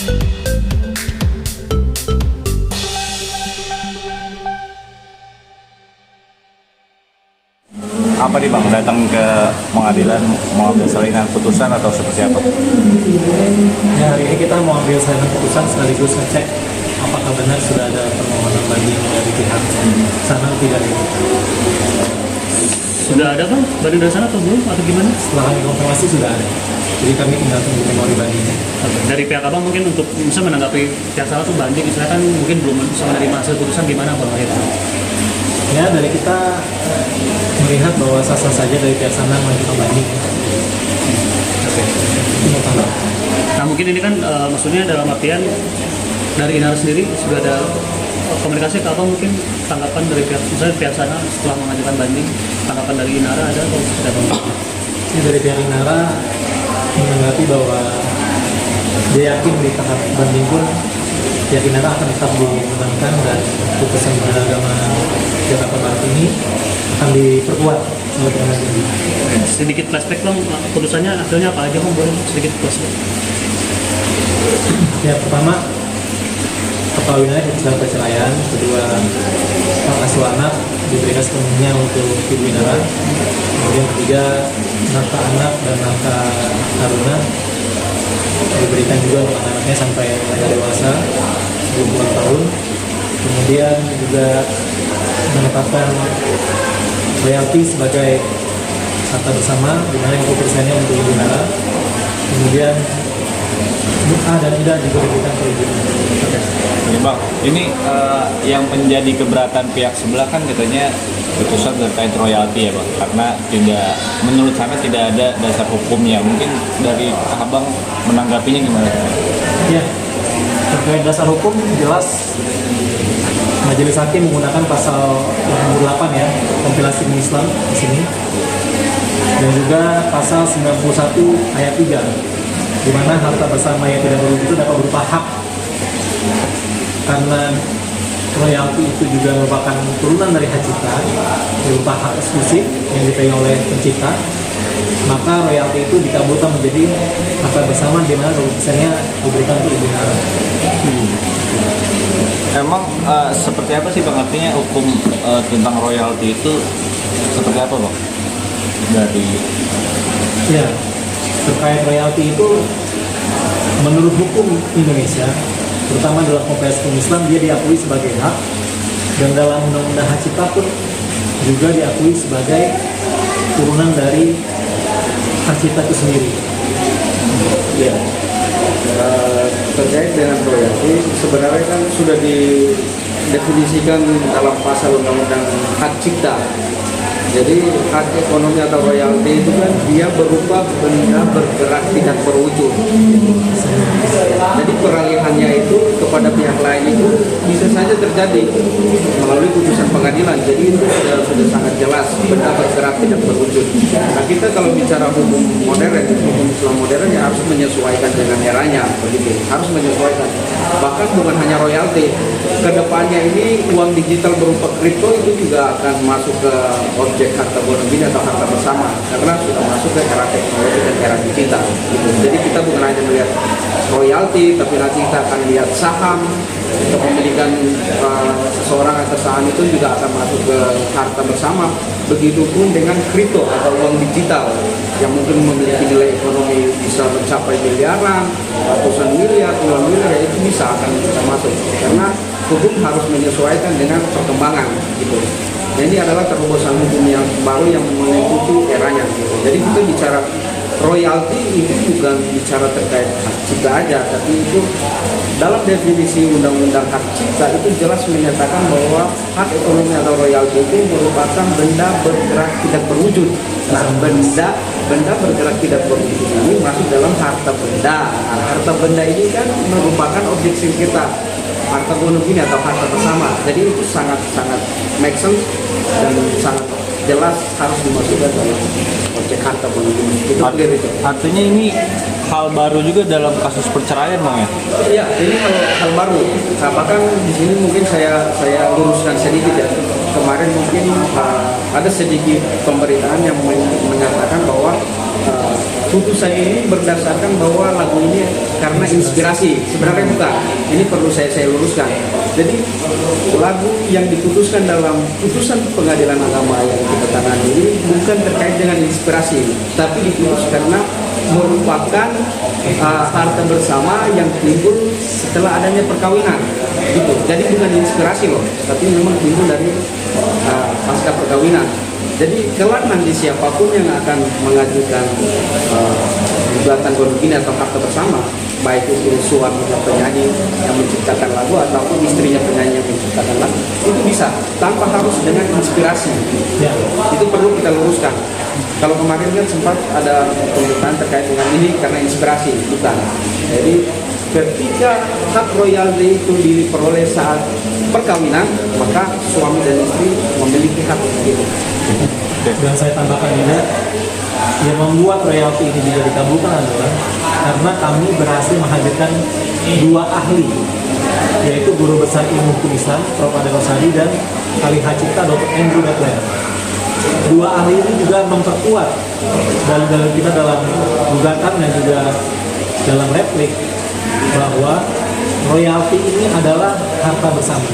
Apa nih Bang, datang ke pengadilan mau ambil salinan putusan atau seperti apa? Ya, hari ini kita mau ambil salinan putusan sekaligus ngecek apakah benar sudah ada permohonan banding dari pihak sana atau tidak. Sudah ada Bang banding dari sana atau belum atau gimana? Setelah kami konfirmasi sudah ada. Jadi kami tinggal tunggu memori bandingnya. Dari pihak Abang mungkin untuk bisa menanggapi pihak sana tuh banding, misalkan mungkin belum bisa menerima hasil putusan, gimana Bang akhirnya? Ya, dari kita melihat bahwa sah-sah saja dari pihak sana mengajukan banding. Oke. Itu mau tambah. Nah mungkin ini kan maksudnya dalam artian dari Inara sendiri sudah ada komunikasi ke Abang, mungkin tanggapan dari pihak, misalnya pihak sana setelah mengajukan banding, tanggapan dari Inara ada atau tidak Bang? Ini dari pihak Inara menanggapi bahwa dia yakin di tahap banding pun pihak Inara akan tetap dimenangkan dan putusan Pengadilan Agama Jakarta Barat ini akan diperkuat oleh pengadilan tinggi. Sedikit flashback Bang, putusannya hasilnya apa aja Bang, boleh sedikit flashback? Ya, pertama perkawinannya keputusan perceraian, kedua hak asuh anak diberikan sepenuhnya untuk Ibu Inara, kemudian ketiga nafkah anak dan nafkah taruna diberikan juga untuk anak-anaknya sampai mereka dewasa 20 tahun. Kemudian juga menetapkan royalti sebagai harta bersama di mana 50%-nya untuk Ibu Inara. Kemudian A dan tidak juga diberikan ke Ibu Inara. Ini Bang, ini yang menjadi keberatan pihak sebelah kan katanya putusan terkait royalti ya Bang, karena tidak, menurut sana tidak ada dasar hukumnya. Mungkin dari Abang menanggapinya gimana? Ya, terkait dasar hukum jelas Majelis Hakim menggunakan pasal 8 ya, kompilasi Islam di sini, dan juga pasal 91 ayat 3, di mana harta bersama yang tidak berwujud itu dapat berupa hak. Karena royalti itu juga merupakan turunan dari hak cipta, berupa hak eksklusif yang dipegang oleh pencipta, maka royalti itu dikabulkan menjadi harta bersama di mana 20%-nya diberikan untuk Ibu Inara. Emang seperti apa sih Bang, artinya hukum tentang royalti itu seperti apa Bang? Dari Ya, terkait royalti itu menurut hukum Indonesia, terutama dalam kompilasi Islam, dia diakui sebagai hak, dan dalam undang-undang hak cipta pun juga diakui sebagai turunan dari hak cipta itu sendiri. Ya, terkait dengan royalti sebenarnya kan sudah didefinisikan dalam pasal undang-undang hak cipta. Jadi hak ekonomi atau royalti itu kan dia berupa benda bergerak tidak berwujud. Jadi peralihannya itu kepada pihak lain itu bisa saja terjadi melalui putusan pengadilan. Jadi itu sudah sangat jelas benda bergerak tidak berwujud. Nah, kita kalau bicara hukum modern, hukum Islam modern ya harus menyesuaikan dengan eranya, begitu. Harus menyesuaikan. Bahkan bukan hanya royalti, kedepannya ini uang digital berupa kripto itu juga akan masuk ke objek harta gono bini atau harta bersama, karena sudah masuk ke era teknologi dan era digital gitu. Jadi kita bukan hanya melihat royalti, tapi nanti kita akan lihat saham, kepemilikan seseorang atas saham itu juga akan masuk ke harta bersama. Begitupun dengan kripto atau uang digital yang mungkin memiliki nilai ekonomi bisa mencapai miliaran, ratusan miliar, puluhan miliar, itu bisa akan masuk, karena hukum harus menyesuaikan dengan perkembangan gitu. Nah, ini adalah terobosan hukum yang baru yang mengikuti eranya gitu. Jadi kita bicara royalti itu bukan bicara terkait hak cipta aja, tapi itu dalam definisi undang-undang hak cipta itu jelas menyatakan bahwa hak ekonomi atau royalti itu merupakan benda bergerak tidak berwujud. Nah, benda bergerak tidak berwujud ini masuk dalam harta benda. Nah, harta benda ini kan merupakan objek sengketa, harta gono bini atau harta bersama. Jadi itu sangat make sense dan sangat jelas harus dimasukkan dalam objek harta gono bini. Itu clear itu. Artinya ini hal baru juga dalam kasus perceraian Bang ya? Iya, ini hal baru. Nah, bahkan di sini mungkin saya luruskan sedikit ya. Kemarin mungkin ada sedikit pemberitaan yang menyatakan bahwa putusan ini berdasarkan bahwa lagu ini karena inspirasi. Sebenarnya bukan. Ini perlu saya luruskan. Jadi lagu yang diputuskan dalam putusan pengadilan agama yang kita tangani ini bukan terkait dengan inspirasi, tapi diputus karena merupakan harta bersama yang timbul setelah adanya perkawinan. Gitu. Jadi bukan inspirasi loh, tapi memang timbul dari pasca perkawinan. Jadi kelak nanti siapapun yang akan mengajukan gugatan konflik atau harta bersama, baik itu suaminya penyanyi yang menciptakan lagu ataupun istrinya penyanyi yang menciptakan lagu, itu bisa tanpa harus dengan inspirasi. Ya. Itu perlu kita luruskan. Kalau kemarin kan sempat ada pemberitaan terkait dengan ini karena inspirasi, bukan. Jadi ketika hak royalti itu diperoleh saat perkawinan, maka suami dan istri memiliki hak itu. Dan saya tambahkan juga, yang membuat royalti ini juga dikabulkan adalah karena kami berhasil menghadirkan 2 ahli, yaitu Guru Besar Ilmu Hukum Islam Prof. Ade Rosadi dan Ahli Hak Cipta Dr. Andrew Butler. 2 ahli ini juga memperkuat dalil-dalil kita dalam gugatan dan juga dalam replik bahwa royalti ini adalah harta bersama.